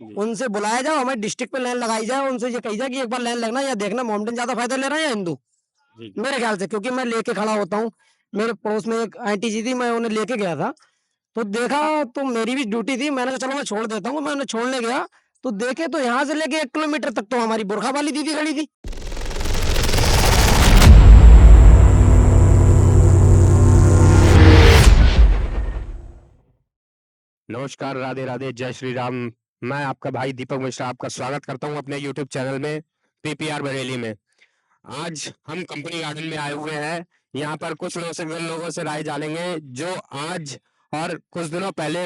उनसे बुलाया जाओ, हमारे डिस्ट्रिक्ट पे लाइन लगाई जाए, उनसे ये कही जाए कि एक बार लाइन लगना या देखना मोमडन ज्यादा फायदा ले रहा है या हिंदू। मेरे ख्याल से, क्योंकि मैं लेके खड़ा होता हूँ, मेरे पड़ोस में एक आंटी जी थी, मैं उन्हें लेके गया था, तो देखा, तो मेरी भी ड्यूटी थी, मैंने कहा चलो मैं छोड़ देता हूँ, मैं उन्हें छोड़ने गया, तो देखे तो यहाँ से लेके 1 किलोमीटर तक तो हमारी बुरखा वाली दीदी खड़ी थी। नमस्कार, राधे राधे, जय श्री राम। मैं आपका भाई दीपक मिश्रा आपका स्वागत करता हूं अपने यूट्यूब चैनल में पीपीआर बरेली में। आज हम कंपनी गार्डन में आए हुए हैं। यहाँ पर कुछ लोगों से राय जानेंगे जो आज और कुछ दिनों पहले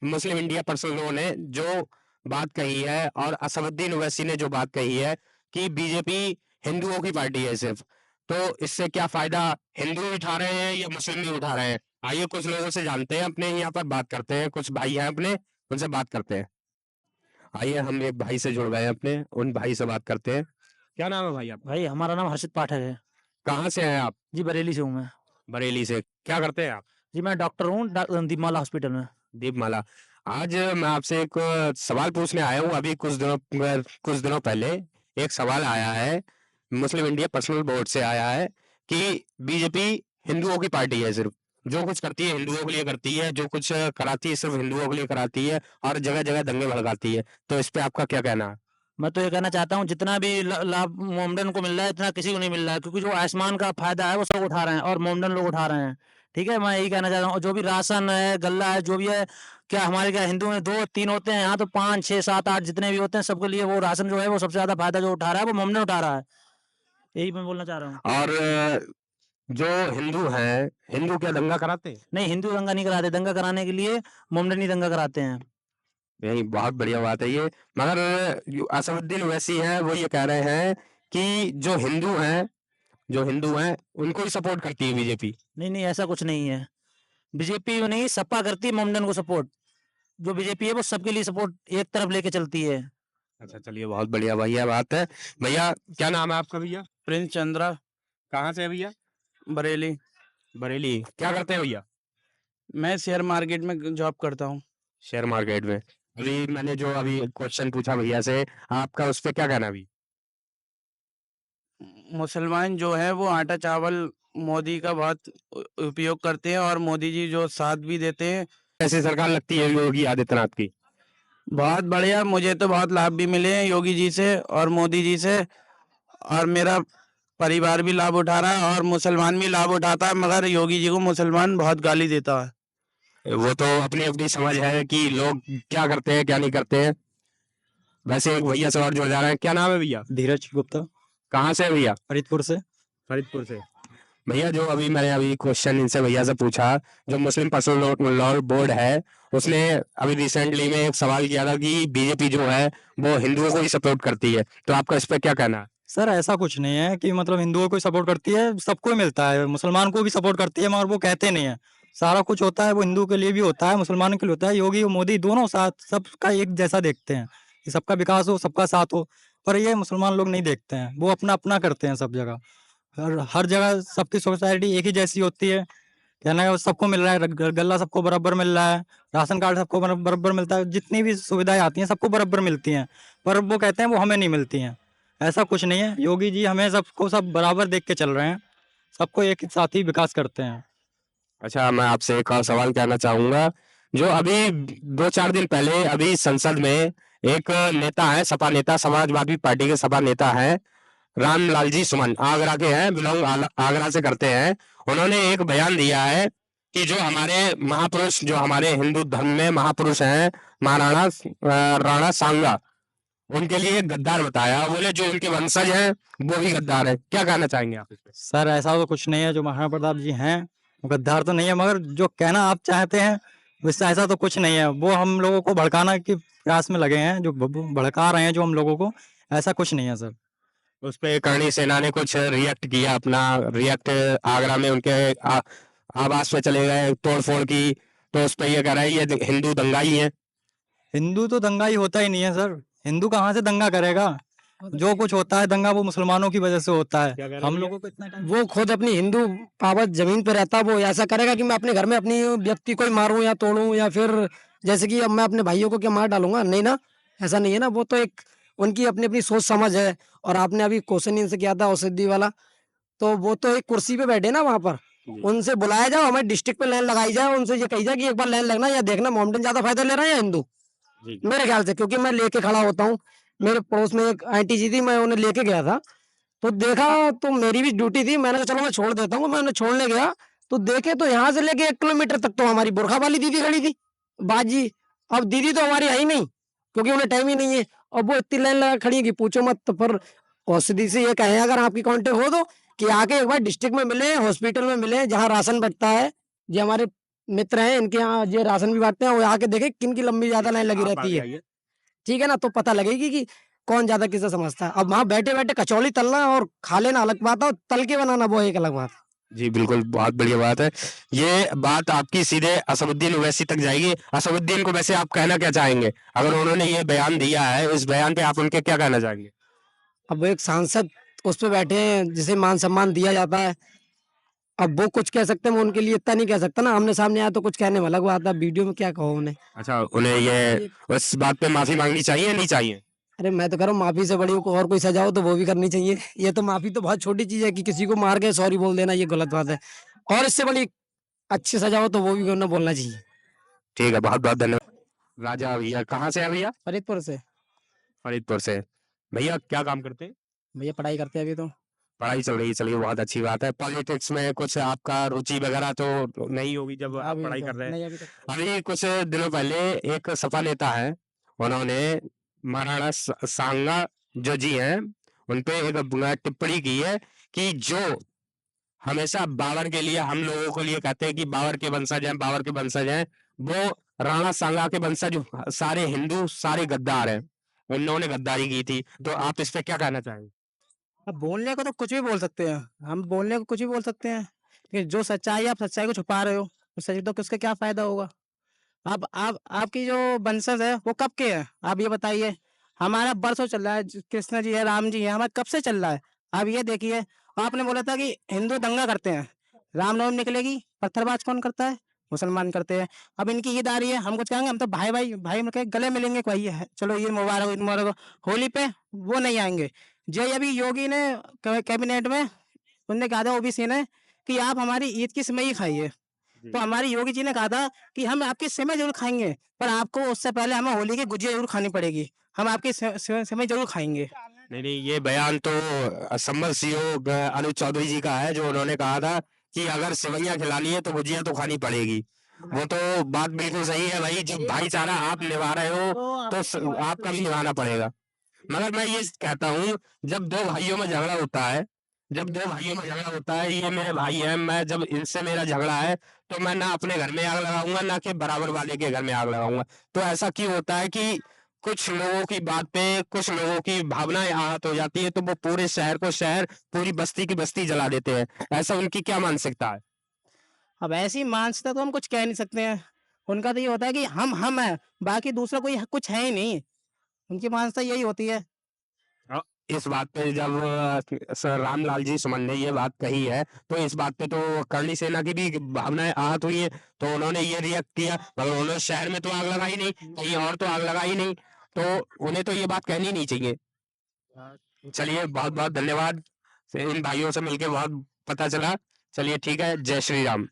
मुस्लिम इंडिया पर्सनलों ने जो बात कही है और असदुद्दीन ओवैसी ने जो बात कही है कि बीजेपी हिंदुओं की पार्टी है सिर्फ, तो इससे क्या फायदा हिंदू उठा रहे हैं या मुस्लिम भी उठा रहे हैं। आइए कुछ लोगों से जानते हैं, अपने यहाँ पर बात करते हैं, कुछ भाई हैं अपने, उनसे बात करते हैं। आइए हम एक भाई से जुड़ गए हैं अपने, उन भाई से बात करते हैं। क्या नाम है भाई आपका? भाई हमारा नाम हर्षित पाठक है। कहाँ से हैं आप? जी बरेली से हूँ मैं। बरेली से। क्या करते हैं आप? जी मैं डॉक्टर हूँ दीपमाला हॉस्पिटल में। दीपमाला। आज मैं आपसे एक सवाल पूछने आया हूँ। अभी कुछ दिनों पहले एक सवाल आया है, मुस्लिम इंडिया पर्सनल बोर्ड से आया है कि बीजेपी हिंदुओं की पार्टी है सिर्फ, जो कुछ करती है हिंदुओं के लिए करती है, जो कुछ कराती है सिर्फ हिंदुओं के लिए कराती है और जगह जगह दंगे भड़काती है। तो इस पे आपका क्या कहना है? मैं तो ये कहना चाहता हूँ जितना भी लाभ मोमडन को मिल रहा है इतना किसी को नहीं मिल रहा है, क्योंकि जो आयुष्मान का फायदा है वो सब उठा रहे हैं और मोमडन लोग उठा रहे हैं। ठीक है, मैं यही कहना चाहता हूँ। और जो भी राशन है, गल्ला है, जो भी है, क्या हमारे क्या हिंदू में 2-3 होते हैं, यहाँ तो 5, 6, 7, 8 जितने भी होते हैं सबके लिए वो राशन जो है वो सबसे ज्यादा फायदा जो उठा रहा है वो मोमडन उठा रहा है। यही मैं बोलना चाह रहा हूँ। और जो हिंदू हैं, हिंदू क्या दंगा कराते हैं? नहीं, हिंदू दंगा नहीं कराते, दंगा कराने के लिए मोमडन ही दंगा कराते हैं। यही बहुत बढ़िया बात है ये। मगर असदुद्दीन ओवैसी हैं, वो ये कह रहे हैं कि जो हिंदू हैं उनको ही सपोर्ट करती है बीजेपी। नहीं नहीं, ऐसा कुछ नहीं है। बीजेपी नहीं, सपा करती है मोमडन को सपोर्ट। जो बीजेपी है वो सबके लिए सपोर्ट एक तरफ लेके चलती है। अच्छा, चलिए, बहुत बढ़िया भैया बात है। भैया क्या नाम है आपका भैया? प्रिंस चंद्रा, कहाँ से है भैया? बरेली। बरेली। क्या करते हैं भैया? मैं शेयर मार्केट में जॉब करता हूँ। शेयर मार्केट में। अभी मैंने जो अभी क्वेश्चन पूछा भैया से, आपका उस पे क्या कहना अभी? मुसलमान जो है वो आटा चावल मोदी का बहुत उपयोग करते हैं और मोदी जी जो साथ भी देते हैं। कैसी सरकार लगती है योगी आदित्यनाथ की? बहुत बढ़िया, मुझे तो बहुत लाभ भी मिले हैं योगी जी से और मोदी जी से, और मेरा परिवार भी लाभ उठा रहा है और मुसलमान भी लाभ उठाता है, मगर योगी जी को मुसलमान बहुत गाली देता है। वो तो अपनी अपनी समझ है कि लोग क्या करते हैं क्या नहीं करते हैं। वैसे एक भैया से और जुड़ जा रहे हैं। क्या नाम है भैया? धीरज गुप्ता, कहाँ से है भैया? फरीदपुर से। फरीदपुर से। भैया जो मैंने क्वेश्चन इनसे भैया से पूछा, जो मुस्लिम पर्सनल लॉ बोर्ड है उसने अभी रिसेंटली में एक सवाल किया था कि बीजेपी जो है वो हिंदुओं को ही सपोर्ट करती है, तो आपका इस पे क्या कहना है? सर ऐसा कुछ नहीं है कि मतलब हिंदुओं को सपोर्ट करती है, सबको ही मिलता है, मुसलमान को भी सपोर्ट करती है, मगर वो कहते नहीं है। सारा कुछ होता है वो हिंदू के लिए भी होता है, मुसलमानों के लिए होता है। योगी और मोदी दोनों साथ सबका एक जैसा देखते हैं कि सबका विकास हो, सबका साथ हो, पर ये मुसलमान लोग नहीं देखते हैं। वो अपना अपना करते हैं सब जगह, हर जगह सबकी सोसाइटी एक ही जैसी होती है। कहना है सबको मिल रहा है, गल्ला सबको बराबर मिल रहा है, राशन कार्ड सबको बराबर मिलता है, जितनी भी सुविधाएं आती हैं सबको बराबर मिलती हैं, पर वो कहते हैं वो हमें नहीं मिलती हैं। ऐसा कुछ नहीं है, योगी जी हमें सबको सब बराबर देख के चल रहे हैं, सबको एक साथ ही विकास करते हैं। अच्छा, मैं आपसे एक और सवाल कहना चाहूंगा। जो अभी 2-4 दिन पहले अभी संसद में एक नेता है, सपा नेता, समाजवादी पार्टी के सपा नेता है, रामलाल जी सुमन, आगरा के हैं, बिलोंग आगरा से करते हैं। उन्होंने एक बयान दिया है कि जो हमारे महापुरुष, जो हमारे हिंदू धर्म में महापुरुष हैं, महाराणा राणा सांगा, उनके लिए गद्दार बताया। बोले जो उनके वंशज हैं वो भी गद्दार है। क्या कहना चाहेंगे आप इस पे? सर ऐसा तो कुछ नहीं है, जो महाराणा प्रताप जी हैं वो गद्दार तो नहीं है, मगर जो कहना आप चाहते हैं वैसे ऐसा तो कुछ नहीं है। वो हम लोगों को भड़काना के प्रयास में लगे हैं, जो भड़का रहे हैं जो हम लोगों को, ऐसा कुछ नहीं है सर। उस पे करणी सेना ने कुछ रिएक्ट किया, अपना रिएक्ट, आगरा में उनके आवास पे चले गए, तोड़फोड़ की, तो उस पे ये कह रहा है ये हिंदू दंगाई है। हिंदू तो दंगा ही होता ही नहीं है सर, हिंदू कहाँ से दंगा करेगा? जो कुछ होता है दंगा वो मुसलमानों की वजह से होता है। हम लोगों को इतना वो खुद अपनी हिंदू पावत जमीन पे रहता है, वो ऐसा करेगा कि मैं अपने घर में अपनी व्यक्ति को ही मारूं या तोड़ूं, या फिर जैसे कि अब मैं अपने भाइयों को क्या मार डालूंगा? नहीं ना। ऐसा नहीं है ना, वो तो एक उनकी अपनी अपनी सोच समझ है। और आपने अभी क्वेश्चन इनसे किया था औषधि वाला, तो वो तो एक कुर्सी पे बैठे ना वहां पर, जी। उनसे बुलाया जाओ, हमारे डिस्ट्रिक्ट पे लाइन लगाई जाए, उनसे ये कही जाए कि एक बार लाइन लगना या देखना मोमडन ज्यादा फायदा ले रहा है या हिंदू। जी। मेरे ख्याल से, क्योंकि मैं लेके खड़ा होता हूँ, मेरे पड़ोस में एक आंटी जी थी, मैं उन्हें लेके गया था, तो देखा, तो मेरी भी ड्यूटी थी, मैंने कहा चलो मैं छोड़ देता हूँ, मैं उन्हें छोड़ने गया, तो देखे तो यहाँ से लेके 1 किलोमीटर तक तो हमारी बुरखा वाली दीदी खड़ी थी, बाजी। अब दीदी तो हमारी है ही नहीं, क्योंकि उन्हें टाइम ही नहीं है, और वो इतनी लाइन लगा खड़ी है कि पूछो मत। तो पर औषधि से ये कहें, अगर आपकी कांटेक्ट हो तो, कि आके एक बार डिस्ट्रिक्ट में मिले, हॉस्पिटल में मिले, जहाँ राशन बंटता है, जो हमारे मित्र हैं इनके यहाँ ये राशन भी बांटते हैं, वो आके देखे किन की लंबी ज्यादा लाइन लगी आप रहती आगे है, आइए। ठीक है ना, तो पता लगेगी कि कौन ज्यादा किसे समझता है। अब वहां बैठे बैठे कचौड़ी तलना और खा लेना अलग बात है, और तल के बनाना वो एक अलग बात है। जी बिल्कुल, बहुत बढ़िया बात है। ये बात आपकी सीधे असदुद्दीन ओवैसी तक जाएगी। असदुद्दीन को वैसे आप कहना क्या चाहेंगे, अगर उन्होंने ये बयान दिया है, इस बयान पे आप उनके क्या कहना चाहेंगे? अब वो एक सांसद उस पे बैठे हैं जिसे मान सम्मान दिया जाता है, अब वो कुछ कह सकते हैं, मैं उनके लिए इतना नहीं कह सकता ना, आमने सामने आया तो कुछ कहने में अलग बात है, वीडियो में क्या कहो उन्हें। अच्छा, उन्हें ये उस बात पे माफी मांगनी चाहिए या नहीं चाहिए? अरे मैं तो कह रहा हूँ, माफी से बड़ी को और कोई सजा हो तो वो भी करनी चाहिए। ये तो माफी तो बहुत छोटी चीज है, कि किसी को मार के सॉरी बोल देना, ये गलत बात है, और इससे बड़ी अच्छी सजा हो तो वो भी उन्हें बोलना चाहिए। ठीक है, बहुत बहुत धन्यवाद। राजा भैया कहाँ से है भैया? फरीदपुर से। फरीदपुर से। भैया क्या काम करते हैं? भैया पढ़ाई करते हैं अभी तो। पढ़ाई चल रही है, चलिए बहुत अच्छी बात है। पॉलिटिक्स में कुछ आपका रुचि वगैरह तो नहीं होगी जब आप अभी पढ़ाई तो कर रहे हैं? नहीं, अभी तो अभी कुछ दिनों पहले एक सपा नेता है, उन्होंने महाराणा सांगा जो जी हैं, उन पे एक टिप्पणी की है कि जो हमेशा बाबर के लिए, हम लोगों को लिए कहते हैं कि बाबर के वंशज हैं, बाबर के वंशज हैं, वो राणा सांगा के वंशज सारे हिंदू, सारे गद्दार हैं, उन्होंने गद्दारी की थी। तो आप इस पे क्या कहना चाहेंगे? अब बोलने को तो कुछ भी बोल सकते हैं, हम बोलने को कुछ भी बोल सकते हैं, लेकिन जो सच्चाई है, आप सच्चाई को छुपा रहे हो, तो सच तो किसका क्या फायदा होगा। अब आप आपकी जो वंशज है वो कब के हैं, आप ये बताइए। हमारा बरसों चल रहा है, कृष्ण जी है, राम जी है, हमारा कब से चल रहा है। आप ये देखिए, आपने बोला था कि हिंदू दंगा करते हैं, रामनवमी निकलेगी, पत्थरबाज कौन करता है, मुसलमान करते हैं। अब इनकी ईद आ रही है, हम कुछ कहेंगे, हम तो भाई भाई भाई मिलके गले मिलेंगे, भाई है चलो ईद मुबारक, ईद मुबारक। होली पे वो नहीं आएंगे। जो अभी योगी ने कैबिनेट में उनने कहा था ओबीसी ने कि आप हमारी ईद की सेवई खाइए, तो हमारी योगी जी ने कहा था कि हम आपकी सेवई जरूर खाएंगे, पर आपको उससे पहले हमें होली की गुजिया जरूर खानी पड़ेगी, हम आपकी सेवई जरूर खाएंगे। नहीं नहीं, ये बयान तो संभल सीओ अनुज चौधरी जी का है, जो उन्होंने कहा था कि अगर सेवैयां खिलानी है तो गुजिया तो खानी पड़ेगी। वो तो बात बिल्कुल सही है भाई, जब भाईचारा आप निभा रहे हो तो आपका भी निभाना पड़ेगा। मगर मैं ये कहता हूँ, जब दो भाइयों में झगड़ा होता है, जब दो भाइयों में झगड़ा होता है, ये मेरे भाई हैं, मैं जब इनसे मेरा झगड़ा है, तो मैं ना अपने घर में आग लगाऊंगा, ना कि बराबर वाले के घर में आग लगाऊंगा। तो ऐसा क्यों होता है कि कुछ लोगों की बात पे, कुछ लोगों की भावनाएं आहत हो जाती है, तो वो पूरे शहर को शहर, पूरी बस्ती की बस्ती जला देते हैं। ऐसा उनकी क्या मानसिकता है? अब ऐसी मानसिकता तो हम कुछ कह नहीं सकते हैं, उनका तो ये होता है कि हम है, बाकी दूसरा कोई कुछ है ही नहीं, उनकी मानसिकता यही होती है। अ, इस बात पे जब सर रामलाल जी सुमन ने ये बात कही है, तो इस बात पे तो करणी सेना की भी भावनाएं आहत हुई है, तो उन्होंने ये रिएक्ट किया, मगर उन्होंने शहर में तो आग लगाई नहीं, कहीं और तो आग लगाई नहीं, तो उन्हें तो ये बात कहनी नहीं चाहिए। चलिए बहुत बहुत धन्यवाद, इन भाइयों से मिलके बहुत पता चला। चलिए ठीक है, जय श्री राम।